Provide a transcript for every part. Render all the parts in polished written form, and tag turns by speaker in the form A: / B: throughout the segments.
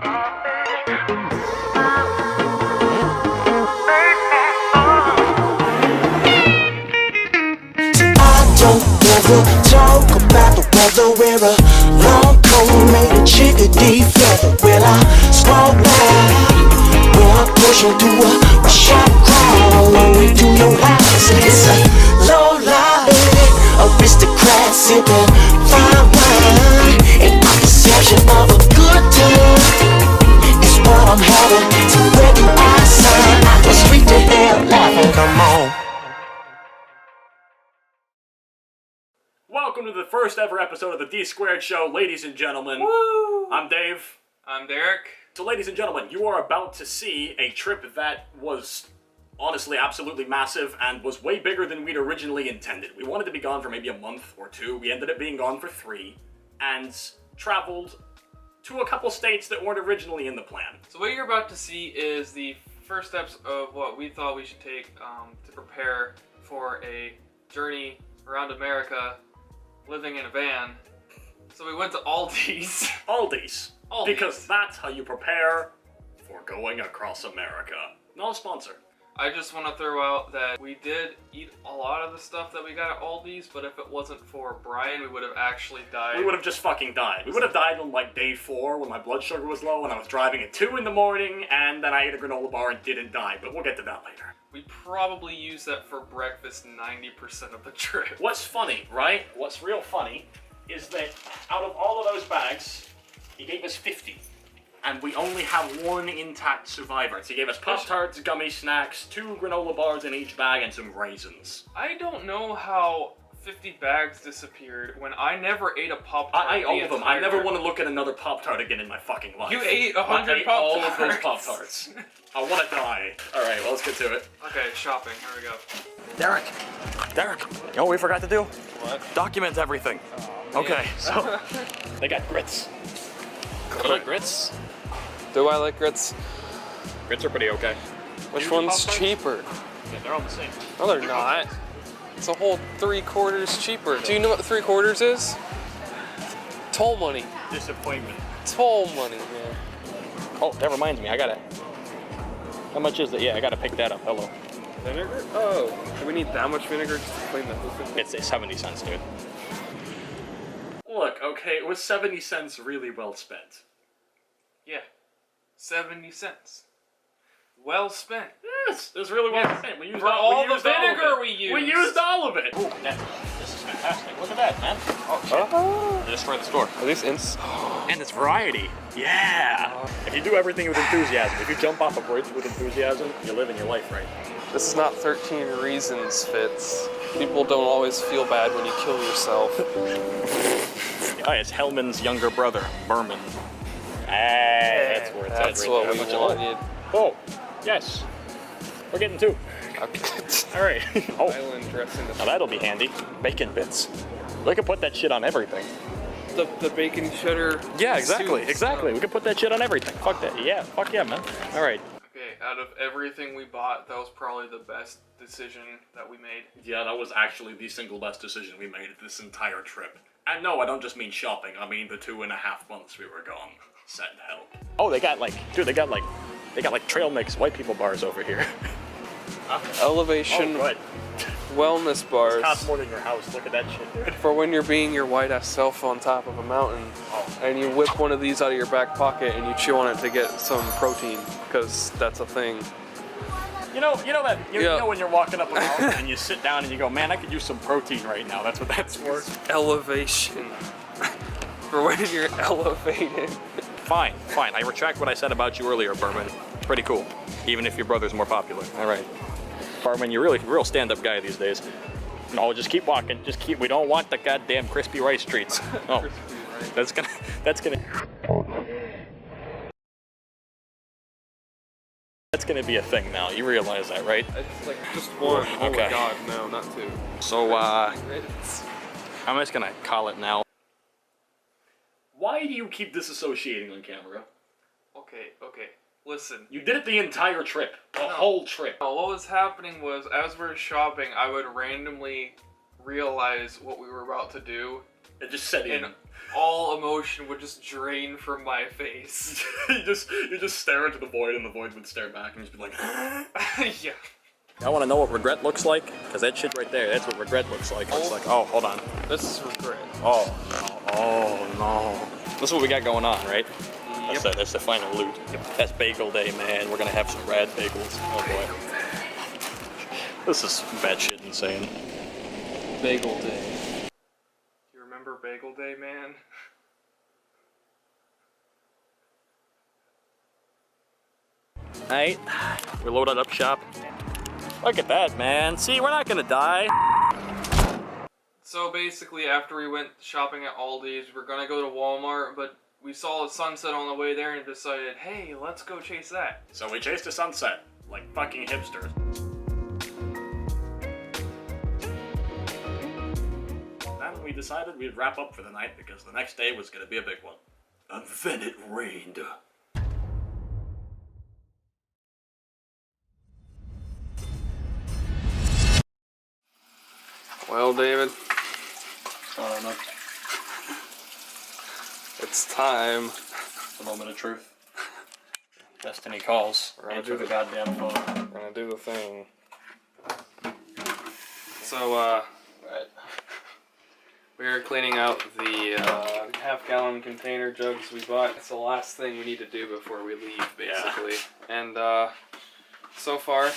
A: Talk about the weather, wear a long coat made of chickadee feather. Well, I scroll down, well, I'm pushing through a sharp crowd all the way to your house. It's a low life, baby, aristocrat sipping fine wine, and my perception of a good time is what I'm having. So where do I sign? I go straight to hell laughing. Come on.
B: Welcome to the first ever episode of the D Squared Show, ladies and gentlemen.
C: Woo!
B: I'm Dave.
C: I'm Derek.
B: So ladies and gentlemen, you are about to see a trip that was honestly absolutely massive and was way bigger than we'd originally intended. We wanted to be gone for maybe a month or two. We ended up being gone for 3 and traveled to a couple states that weren't originally in the plan.
C: So what you're about to see is the first steps of what we thought we should take to prepare for a journey around America living in a van. So we went to Aldi's.
B: Aldi's. Because that's how you prepare for going across America. Not a sponsor.
C: I just want to throw out that we did eat a lot of the stuff that we got at Aldi's, but if it wasn't for Brian, we would have actually died.
B: We would have just fucking died. We would have died on like day 4 when my blood sugar was low and I was driving at 2 in the morning and then I ate a granola bar and didn't die, but we'll get to that later.
C: We probably used that for breakfast 90% of the trip.
B: What's funny, right? What's real funny is that out of all of those bags, he gave us 50. And we only have 1 intact survivor. So he gave us Pop-Tarts, gummy snacks, 2 granola bars in each bag, and some raisins.
C: I don't know how 50 bags disappeared when I never ate a Pop-Tart.
B: I ate all of them. I never want to look at another Pop-Tart again in my fucking life.
C: You ate 100
B: I ate
C: Pop-Tarts.
B: all of those Pop-Tarts. I want to die. Alright, well, let's get to it.
C: Okay, shopping. Here we go.
B: Derek, you know what we forgot to do?
C: What?
B: Document everything. Okay, so they got grits. You like grits?
D: Do I like grits?
B: Grits are pretty okay.
D: Which
B: Do you
D: one's
B: Pop-Tarts?
D: cheaper?
B: Yeah, they're all the same.
D: No, they're not. It's a whole 3/4 cheaper. Do you know what 3/4 is? Toll money.
B: Disappointment.
D: Toll money, man.
B: Oh, that reminds me, I gotta... How much is it? Yeah, I gotta pick that up. Hello.
D: Vinegar? Oh, do we need that much vinegar just to clean the hoop?
B: It's 70 cents, dude. Look, okay, it was 70 cents really well spent.
C: Yeah. 70 cents. Well spent.
B: Yes, it was really well spent. We used
C: For all the
B: used all of
C: vinegar
B: it.
C: we used.
B: We used all of it. Ooh, this is fantastic. Look at that, man. Oh, shit. I just destroyed the store.
D: Are these ints?
B: And it's variety. Yeah. If you do everything with enthusiasm, if you jump off a bridge with enthusiasm, you're living your life right.
D: This is not 13 Reasons, Fitz. People don't always feel bad when you kill yourself.
B: Oh, it's Hellman's younger brother, Berman. Hey, that's where it's at.
D: That's
B: right
D: what
B: there.
D: we
B: How much is
D: wanted.
B: it? Oh, yes. We're getting 2.
D: Okay.
B: All right. Oh,
D: Island dressing.
B: now that'll be handy. Bacon bits. We could put that shit on everything.
D: The bacon cheddar.
B: Yeah, exactly.
D: soup
B: Exactly.
D: stuff.
B: We could put that shit on everything. Fuck that. Yeah. Fuck yeah, man. All right.
C: Okay, out of everything we bought, that was probably the best decision that we made.
B: Yeah, that was actually the single best decision we made this entire trip. And no, I don't just mean shopping. I mean the 2.5 months we were gone. Send help. Oh, they got like trail mix white people bars over here.
D: Elevation
B: Oh, good.
D: wellness bars.
B: Costs more than your house. Look at that shit, dude.
D: For when you're being your white ass self on top of a mountain and you whip one of these out of your back pocket and you chew on it to get some protein, because that's a thing.
B: You know that you
D: Yeah.
B: know when you're walking up a mountain and you sit down and you go, man, I could use some protein right now. That's what that's for.
D: Elevation. For when you're elevated.
B: Fine. I retract what I said about you earlier, Berman. Pretty cool. Even if your brother's more popular. All right. Berman, you're really a real stand-up guy these days. No, just keep walking. We don't want the goddamn crispy rice treats. Oh, that's gonna. That's gonna be a thing now. You realize that, right?
D: It's like just one. Oh
B: Okay.
D: my god, no, not 2.
B: So, I'm just gonna call it now. Why do you keep disassociating on camera?
C: Okay. Listen.
B: You did it the entire trip. The whole trip.
C: What was happening was, as we were shopping, I would randomly realize what we were about to do.
B: It just set in.
C: all emotion would just drain from my face.
B: you just stare into the void, and the void would stare back, and just be like,
C: Yeah.
B: I want to know what regret looks like, because that shit right there, that's what regret looks like. It's like, oh, hold on.
C: This is regret.
B: Oh, no. Oh, no. This is what we got going on, right?
C: Yep.
B: That's the final loot. Yep. That's bagel day, man. We're gonna have some rad bagels. Oh boy. This is batshit insane.
C: Bagel day. Do you remember Bagel Day, man?
B: Alright, we loaded up shop. Look at that, man. See, we're not gonna die.
C: So basically, after we went shopping at Aldi's, we're gonna go to Walmart, but we saw a sunset on the way there and decided, hey, let's go chase that.
B: So we chased a sunset, like fucking hipsters. Then we decided we'd wrap up for the night because the next day was gonna be a big one. And then it rained.
D: Well, David,
B: I don't know.
D: it's time.
B: The moment of truth. Destiny calls. Answer the goddamn phone.
D: We're gonna do the thing. So,
B: Right.
D: we're cleaning out the half-gallon container jugs we bought. It's the last thing we need to do before we leave, basically. And so far,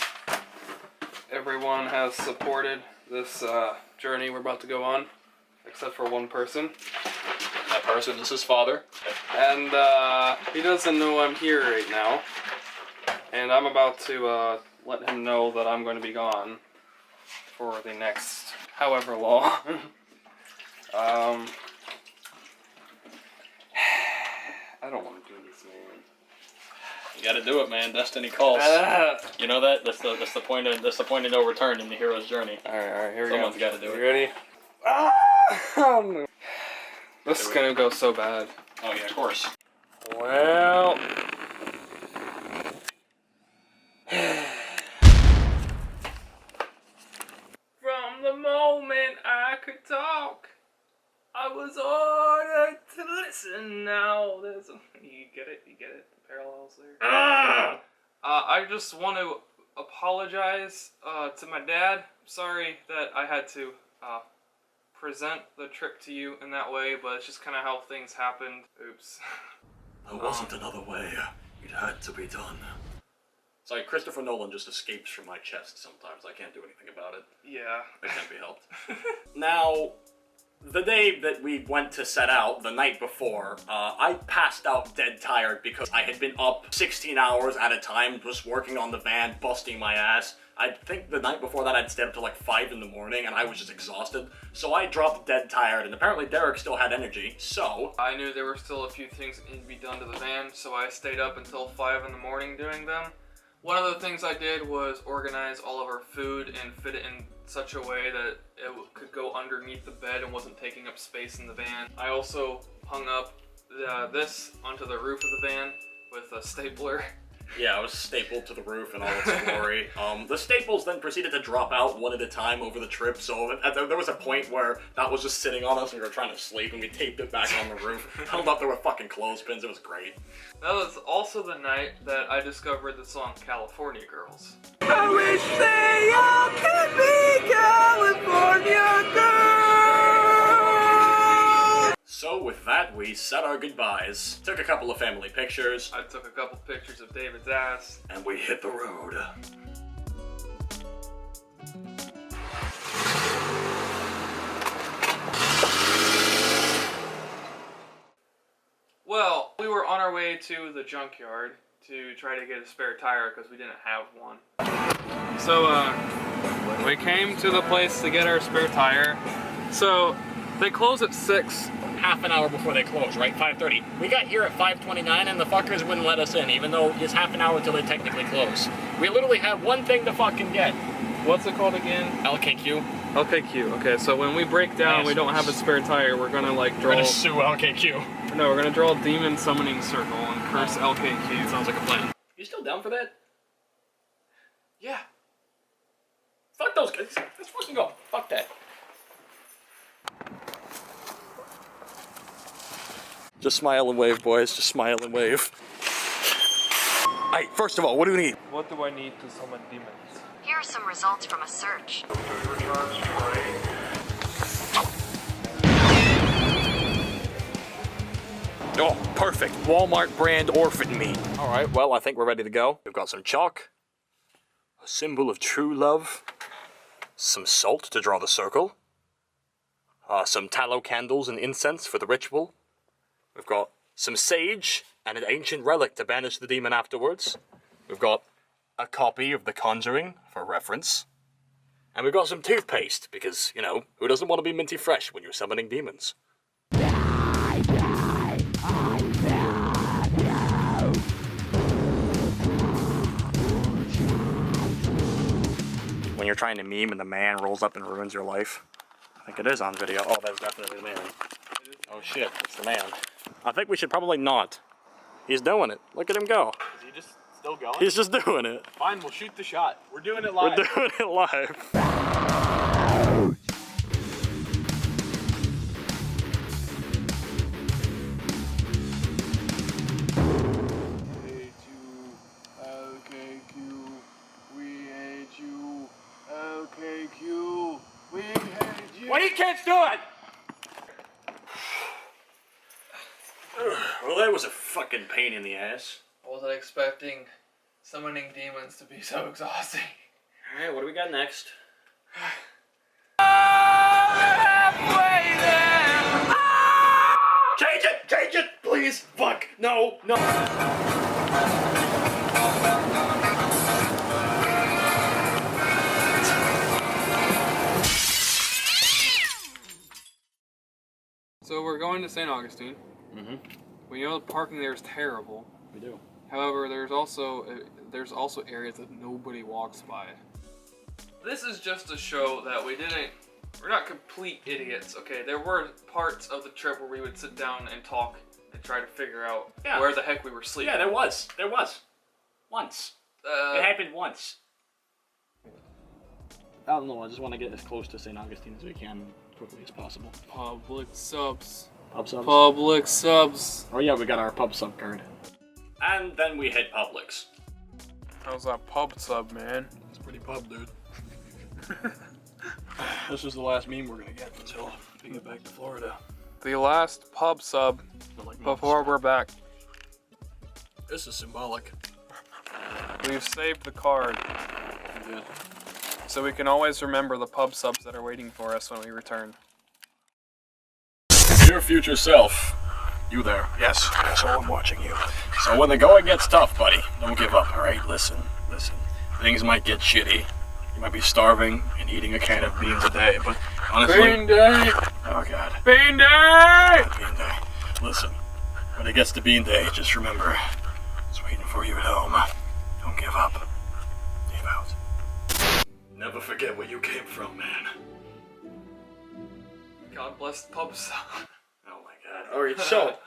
D: everyone has supported this journey we're about to go on, except for one person.
B: That person is his father.
D: And he doesn't know I'm here right now. And I'm about to let him know that I'm going to be gone for the next however long. I don't want to do this, man.
B: You gotta do it, man. Destiny calls. You know that? That's the point of no return in the hero's journey.
D: Alright, here we go.
B: Someone's gotta do it.
D: You ready? This is gonna go so bad.
B: Oh yeah, of course.
D: Well... From the moment I could talk, I was ordered to listen. Now there's a... You get it? You get it? The parallels there? I just want to apologize to my dad. Sorry that I had to present the trip to you in that way, but it's just kind of how things happened. Oops.
B: There wasn't another way. It had to be done. It's like Christopher Nolan just escapes from my chest sometimes. I can't do anything about it.
C: Yeah.
B: It can't be helped. Now, the day that we went to set out, the night before, I passed out dead tired because I had been up 16 hours at a time just working on the van, busting my ass. I think the night before that I'd stayed up till like 5 in the morning and I was just exhausted. So I dropped dead tired, and apparently Derek still had energy, so...
C: I knew there were still a few things that needed to be done to the van, so I stayed up until 5 in the morning doing them. One of the things I did was organize all of our food and fit it in such a way that it could go underneath the bed and wasn't taking up space in the van. I also hung up this onto the roof of the van with a stapler.
B: Yeah, it was stapled to the roof in all its glory. The staples then proceeded to drop out one at a time over the trip, so there was a point where that was just sitting on us and we were trying to sleep and we taped it back on the roof. Held up there with fucking clothespins, it was great.
C: That was also the night that I discovered the song California Girls.
A: I wish they all could be California girls.
B: So with that, we said our goodbyes, took a couple of family pictures,
C: I took a couple pictures of David's ass.
B: and we hit the road.
C: Well, we were on our way to the junkyard to try to get a spare tire because we didn't have one. So, we came to the place to get our spare tire. So, they close at 6.
B: Half an hour before they close, right? 5:30. We got here at 5:29 and the fuckers wouldn't let us in, even though it's half an hour till they technically close. We literally have one thing to fucking get.
D: What's it called again?
B: LKQ.
D: LKQ. Okay, so when we break down, we don't have a spare tire, we're gonna like draw...
B: We're gonna sue LKQ.
D: No, we're gonna draw a demon summoning circle and curse LKQ.
B: Sounds like a plan. You still down for that?
C: Yeah.
B: Fuck those guys. Let's fucking go. Fuck that. Just smile and wave, boys. Just smile and wave. Hey, first of all, what do we need?
D: What do I need to summon demons?
E: Here are some results from a search.
B: Oh, perfect. Walmart brand orphan meat. All right, well, I think we're ready to go. We've got some chalk, a symbol of true love, some salt to draw the circle, some tallow candles and incense for the ritual. We've got some sage and an ancient relic to banish the demon afterwards. We've got a copy of The Conjuring for reference. And we've got some toothpaste because, you know, who doesn't want to be minty fresh when you're summoning demons? When you're trying to meme and the man rolls up and ruins your life. I think it is on video. Oh, that's definitely the man. Oh shit, it's the man. I think we should probably not. He's doing it. Look at him go.
D: Is he just still going?
B: He's just doing it.
D: Fine, we'll shoot the shot. We're doing it live.
B: We're doing it live.
D: Well, he can't do it!
B: Well, that was a fucking pain in the ass.
C: I wasn't expecting summoning demons to be so exhausting.
B: Alright, what do we got next? Change it, please! Fuck! No!
C: So we're going to St. Augustine.
B: Mm-hmm.
C: We know the parking there is terrible.
B: We do.
C: However, there's also areas that nobody walks by. This is just to show that we're not complete idiots, okay? There were parts of the trip where we would sit down and talk and try to figure out where the heck we were sleeping.
B: Yeah, there was. Once. It happened once. I don't know, I just want to get as close to St. Augustine as we can quickly as possible.
C: Public subs.
B: Pub subs?
C: Public subs.
B: Oh yeah, we got our pub sub card. And then we hit Publix.
D: How's that pub sub, man?
B: It's pretty pub, dude. This is the last meme we're gonna get until we get back to Florida.
D: The last pub sub before we're back.
B: This is symbolic.
D: We've saved the card.
B: Yeah.
D: So we can always remember the pub subs that are waiting for us when we return.
B: Your future self. You there. Yes, so I'm watching you. So when the going gets tough, buddy, don't give up, alright? Listen. Things might get shitty. You might be starving and eating a can of beans a day, but honestly...
D: Bean day!
B: Oh god.
D: Bean day!
B: Bean day. Listen, when it gets to bean day, just remember, it's waiting for you at home. Don't give up. Leave out. Never forget where you came from, man.
C: God bless the pub sub.
B: Oh my god. Alright, so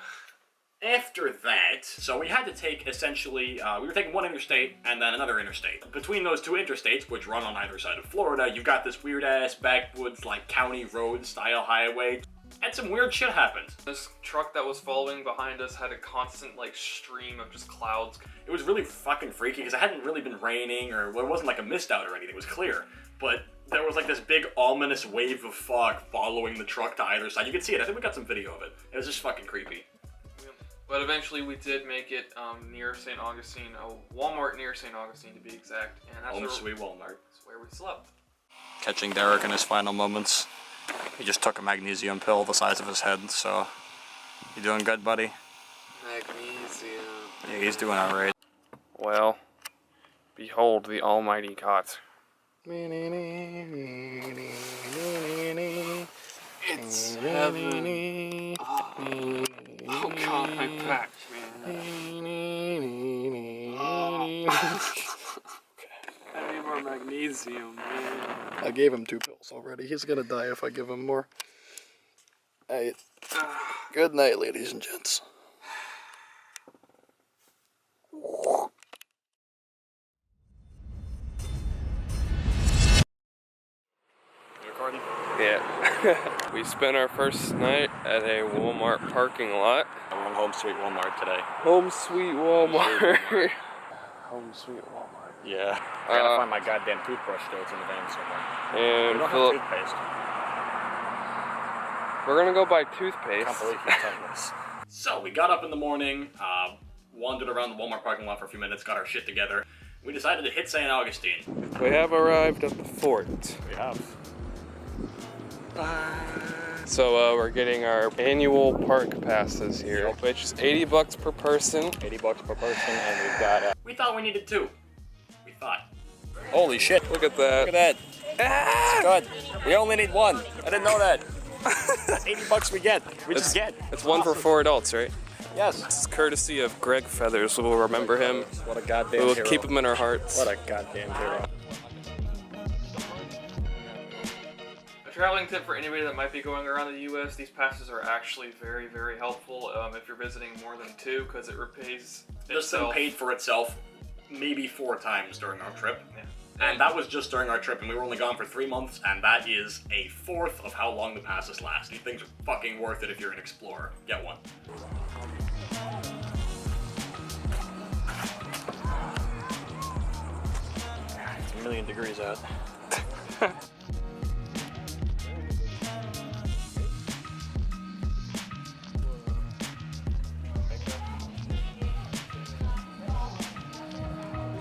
B: after that, so we had to take essentially, we were taking one interstate and then another interstate. Between those two interstates, which run on either side of Florida, you've got this weird ass backwoods, like county road style highway. And some weird shit happened.
C: This truck that was following behind us had a constant like stream of just clouds.
B: It was really fucking freaky because it hadn't really been raining or it wasn't like a mist out or anything, it was clear. But there was like this big ominous wave of fog following the truck to either side. You can see it, I think we got some video of it. It was just fucking creepy.
C: But eventually we did make it near St. Augustine, a Walmart near St. Augustine to be exact. And that's
B: sweet Walmart.
C: That's where we slept.
B: Catching Derek in his final moments. He just took a magnesium pill the size of his head, so... You doing good, buddy?
C: Magnesium.
B: Yeah, he's doing alright.
D: Well, behold the almighty cot.
C: It's heaven. Oh god, my back, man. I need more magnesium, man.
F: I gave him 2 pills already. He's gonna die if I give him more. Hey, good night, ladies and gents.
B: You recording?
D: Yeah.
G: We spent our first night at a Walmart parking lot.
B: I'm on Home Sweet Walmart today.
G: Home sweet Walmart. Home sweet Walmart.
B: Yeah. I gotta find my goddamn toothbrush though. It's in the van somewhere. We
G: And
B: don't
G: Philip,
B: have toothpaste.
G: we're gonna go buy
B: I can't
G: toothpaste.
B: believe you're telling this. So we got up in the morning, wandered around the Walmart parking lot for a few minutes, got our shit together. We decided to hit St. Augustine.
G: We have arrived at the fort.
B: We have.
G: So we're getting our annual park passes here, which is $80 per person.
B: $80 per person, and we've got. We thought we needed 2. We thought. Holy shit!
G: Look at that.
B: Look at that. Good. We only need 1. I didn't know that. That's $80 we get. We just get.
G: It's 1 for 4 adults, right?
B: Yes.
G: This is courtesy of Greg Feathers. We'll remember him.
B: What a goddamn
G: We'll
B: hero.
G: keep him in our hearts.
B: What a goddamn hero.
C: A traveling tip for anybody that might be going around the U.S., these passes are actually very, very helpful if you're visiting more than 2, because it repays
B: This thing
C: itself.
B: paid for itself maybe 4 times during our trip.
C: Yeah.
B: And that was just during our trip, and we were only gone for 3 months, and that is a fourth of how long the passes last. These things are fucking worth it if you're an explorer. Get one. It's a million degrees out.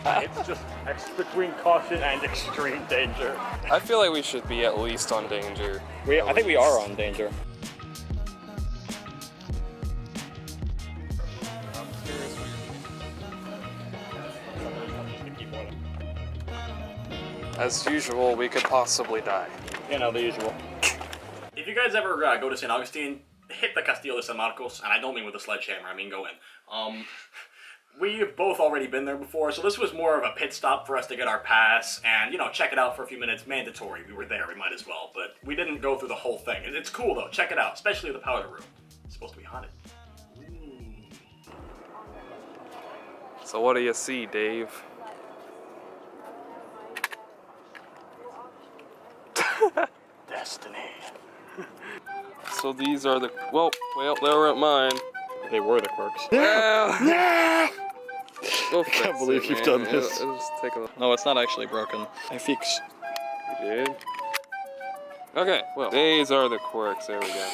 B: It's just between caution and extreme danger.
G: I feel like we should be at least on danger.
B: I think we are on danger.
G: As usual, we could possibly die.
B: You know, the usual. If you guys ever go to St. Augustine, hit the Castillo de San Marcos, and I don't mean with a sledgehammer, I mean go in. We've both already been there before, so this was more of a pit stop for us to get our pass and, you know, check it out for a few minutes. Mandatory. We were there, we might as well, but we didn't go through the whole thing. It's cool though, check it out, especially the powder room. It's supposed to be haunted.
G: So what do you see, Dave?
B: Destiny.
G: So these are the, well, they were at mine.
B: They were the quirks.
G: Well, we'll fix
F: can't believe
G: it,
F: you've
G: man.
F: done this.
G: It'll just take a look.
F: No, it's not actually broken. I fix.
G: You did? Okay, well, these are the quirks. There we go.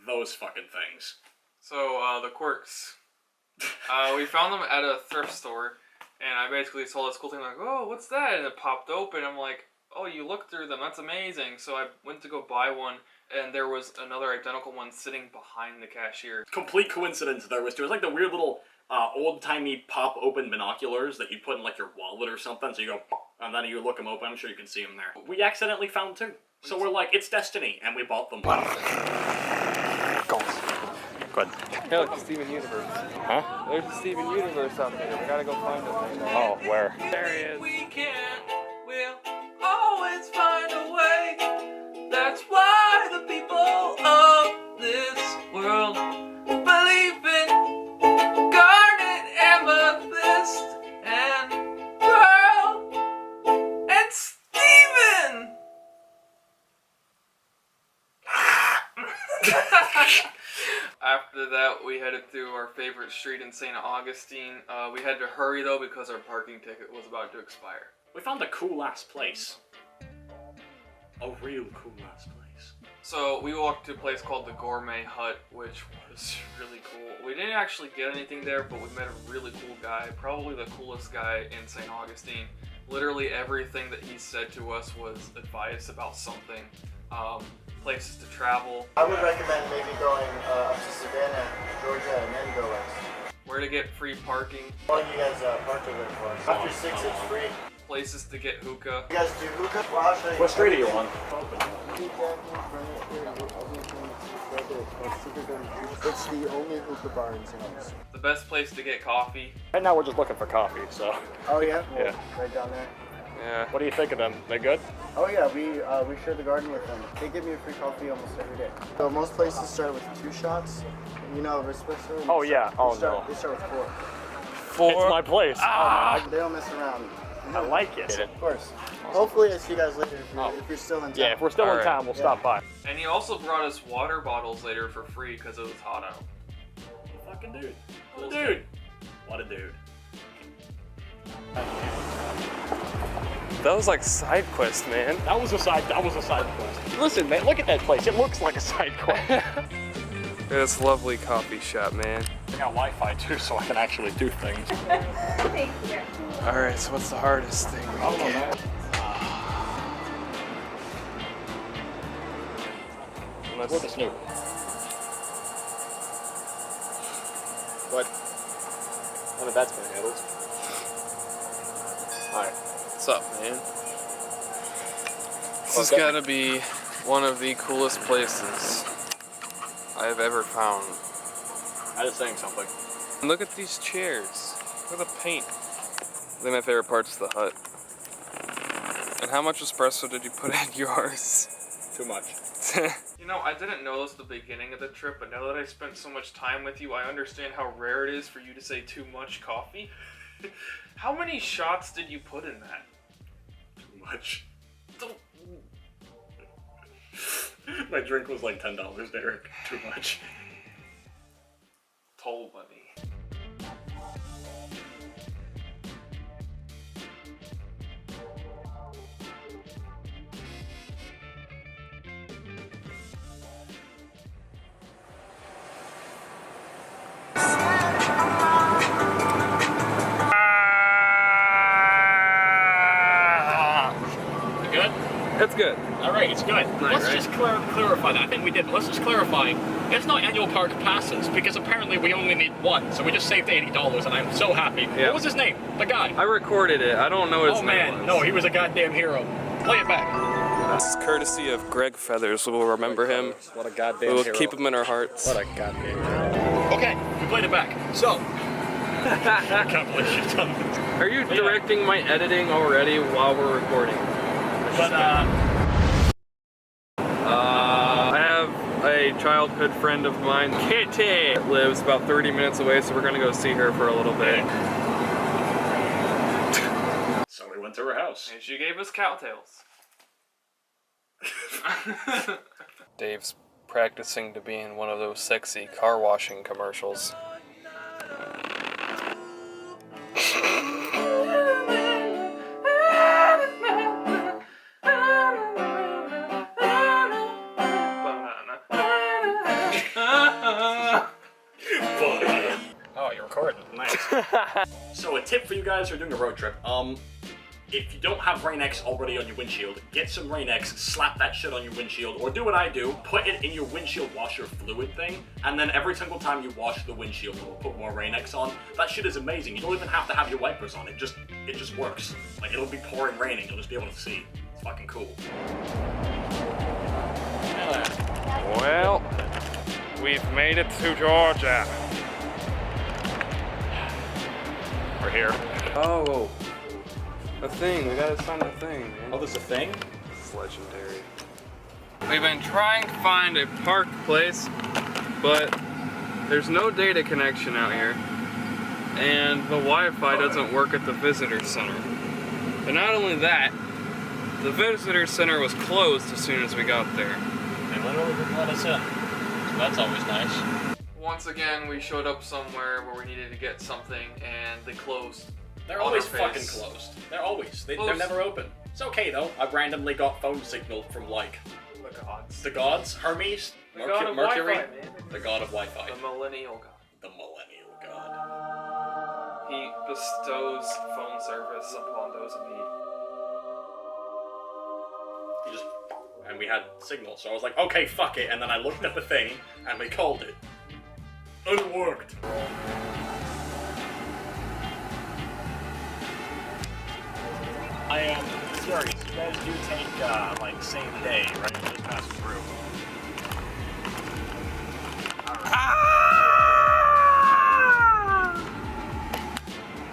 B: Those fucking things.
C: So, the quirks. We found them at a thrift store, and I basically saw this cool thing like, oh, what's that? And it popped open. I'm like, oh, you looked through them. That's amazing. So I went to go buy one, and there was another identical one sitting behind the cashier.
B: Complete coincidence there was too. It was like the weird little old-timey pop-open binoculars that you put in like your wallet or something. So you go, and then you look them open. I'm sure you can see them there. We accidentally found 2. So we're like, it's destiny, and we bought them. Good.
G: Hey, look, the Steven Universe.
B: Huh?
G: There's the Steven Universe out there. We gotta go find it.
B: Oh, where?
G: There he is.
D: We can, we'll always find a way. That's why the people of this world believe in garnet, amethyst, and pearl, and Steven!
C: After that, we headed through our favorite street in St. Augustine. We had to hurry though because our parking ticket was about to expire.
B: We found a cool-ass place. A real cool-ass place.
C: So we walked to a place called the Gourmet Hut, which was really cool. We didn't actually get anything there, but we met a really cool guy, probably the coolest guy in St. Augustine. Literally everything that he said to us was advice about something. Places to travel,
H: I would recommend maybe going up to Savannah, Georgia, and then go west.
C: where to get free parking,
H: How long you guys park over for? After 6, it's free.
C: places to get hookah.
H: You guys do hookah? Well, I'll show you.
B: What street are you on?
H: It's the only hookah bar in St. Augustine.
C: The best place to get coffee.
B: Right now we're just looking for coffee, so.
H: Oh yeah? Well,
B: Yeah.
H: right down there.
G: Yeah.
B: What do you think of them? They good?
H: Oh yeah, we share the garden with them. They give me a free coffee almost every day. So most places start with 2 shots. You know, espresso.
B: Oh, yeah. Oh,
H: They start with 4.
B: It's my place.
H: They don't mess around.
B: I like it.
H: Of course. Hopefully I see you guys later if you're still in town.
B: Yeah, if we're still in town, we'll stop by.
C: And he also brought us water bottles later for free because it was hot out.
B: Fucking dude. What a dude. What a dude.
G: That was like side quest, man.
B: That was a side quest. Listen, man, look at that place. It looks like a side quest.
G: This lovely coffee shop, man.
B: I got Wi-Fi too, so I can actually do things.
E: Thank you.
G: All right, so what's the hardest thing we can get?
B: What's the Snoop? What? None of that's been handled. Alright.
G: What's up, man? This has got to be one of the coolest places I've ever found.
B: I was saying something.
G: Look at these chairs. Look at the paint. I think my favorite part's the hut. And how much espresso did you put in yours?
B: Too much.
C: You know, I didn't know this at the beginning of the trip, but now that I spent so much time with you, I understand how rare it is for you to say too much coffee. How many shots did you put in that?
B: Too much. My drink was like $10, Derek. Too much.
C: Toll money.
B: Good?
G: That's good.
B: Alright, it's good. Let's
G: right?
B: just clarify that. I think we did, but let's just clarify. It's not annual park passes, because apparently we only need one, so we just saved $80, and I'm so happy.
G: Yeah.
B: What was his name? The guy.
G: I recorded it. I don't know what his
B: Oh
G: name
B: man,
G: was.
B: no, he was a goddamn hero. Play it back.
G: This is courtesy of Greg Feathers. We'll remember him.
B: What a goddamn
G: We'll
B: hero.
G: keep him in our hearts.
B: What a goddamn hero. Okay, we played it back. So. I can't believe you've done this.
G: Are you directing my editing already while we're recording?
B: But,
G: I have a childhood friend of mine, Kitty, that lives about 30 minutes away, so we're gonna go see her for a little bit.
B: So we went to her house.
C: And she gave us cowtails.
G: Dave's practicing to be in one of those sexy car washing commercials.
B: Oh, you're recording. Nice. So a tip for you guys who are doing a road trip. If you don't have Rain-X already on your windshield, get some Rain-X, slap that shit on your windshield, or do what I do, put it in your windshield washer fluid thing, and then every single time you wash the windshield, it'll put more Rain-X on. That shit is amazing. You don't even have to have your wipers on. It just works. Like, it'll be pouring raining. You'll just be able to see. It's fucking cool.
G: Well, we've made it to Georgia.
B: We're here.
G: Oh, a thing. We gotta find a thing, man.
B: Oh, there's a thing?
G: It's legendary. We've been trying to find a park place, but there's no data connection out here. And the Wi-Fi doesn't work at the visitor center. But not only that, the visitor center was closed as soon as we got there.
B: They literally didn't let us in. So that's always nice.
C: Once again, we showed up somewhere where we needed to get something, and they closed.
B: They're
C: on
B: always
C: our
B: fucking
C: face.
B: closed. They're always. They're
C: Closed.
B: never open. It's okay though. I randomly got phone signal from like
C: The gods.
B: the gods, Hermes,
C: The god of
B: Mercury,
C: Wi-Fi, man.
B: the god of Wi-Fi,
C: The millennial god.
B: the millennial god.
C: He bestows phone service upon those in need.
B: He just and we had signal, so I was like, okay, fuck it. And then I looked at the thing and we called it, and it worked. I am curious. You guys do take like same day, right? You just pass through.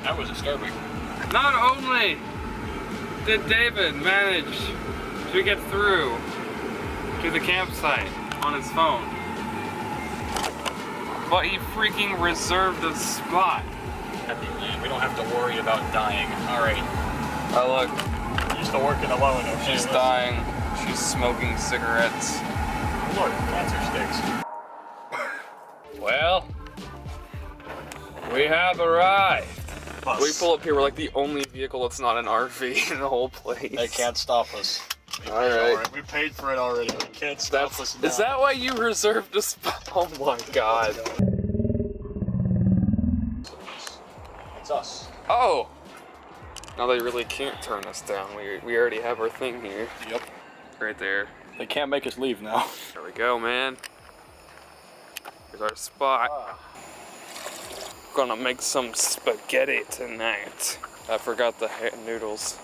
B: That was disturbing.
G: Not only did David manage to get through to the campsite on his phone, but he freaking reserved a spot.
B: At the end, we don't have to worry about dying. All right.
G: Oh look,
B: Used to working alone.
G: she's dying. She's smoking cigarettes.
B: Look, cancer sticks.
G: Well, we have arrived.
B: Us.
G: We pull up here, we're like the only vehicle that's not an RV in the whole place.
F: They can't stop us.
G: Alright.
F: We paid for it already. They can't stop us now.
G: Is that why you reserved a spot? Oh my god.
F: It's us.
G: Oh! Now they really can't turn us down. We already have our thing here.
F: Yep.
G: Right there.
F: They can't make us leave now.
G: There we go, man. Here's our spot. Gonna make some spaghetti tonight. I forgot the noodles.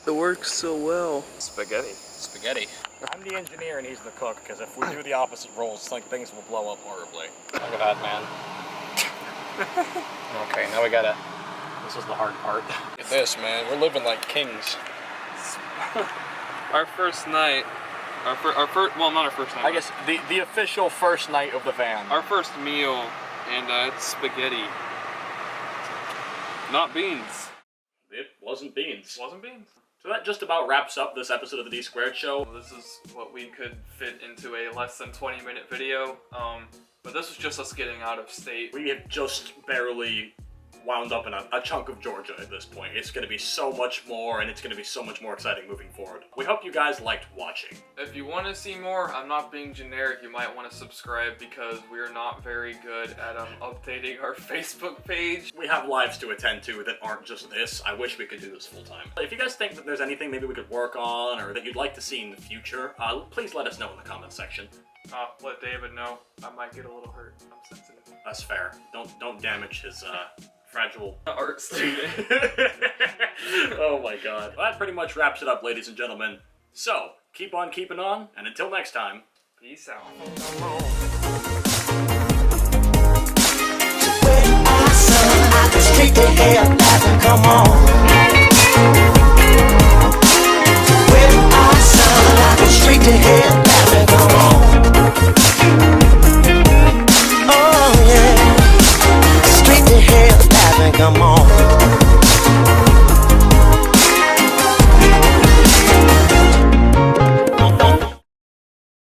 G: It works so well. Spaghetti.
F: Spaghetti. I'm the engineer and he's the cook, because if we do the opposite roles, like things will blow up horribly. Look at that, man. Okay, now we gotta... This is the hard part. Look at this, man. We're living like kings.
G: Our first night, our first, well, not our first night.
F: I guess the official first night of the van.
G: Our first meal, and it's spaghetti. Not beans.
B: It wasn't beans.
C: Wasn't beans.
B: So that just about wraps up this episode of the D Squared Show.
C: This is what we could fit into a less than 20-minute video. But this was just us getting out of state.
B: We have just barely wound up in a chunk of Georgia at this point. It's going to be so much more, and it's going to be so much more exciting moving forward. We hope you guys liked watching.
C: If you want to see more, I'm not being generic, you might want to subscribe because we're not very good at updating our Facebook page.
B: We have lives to attend to that aren't just this. I wish we could do this full time. If you guys think that there's anything maybe we could work on or that you'd like to see in the future, please let us know in the comments section.
C: Let David know. I might get a little hurt. I'm sensitive.
B: That's fair. Don't damage his fragile
C: Art student.
B: Oh my god. Well, that pretty much wraps it up, ladies and gentlemen. So, keep on keeping on, and until next time,
C: Peace out.
A: Street to hell, laughing, come on. With our son, I go straight to hell, laughing, come on. Oh yeah, straight to hell, laughing, come on.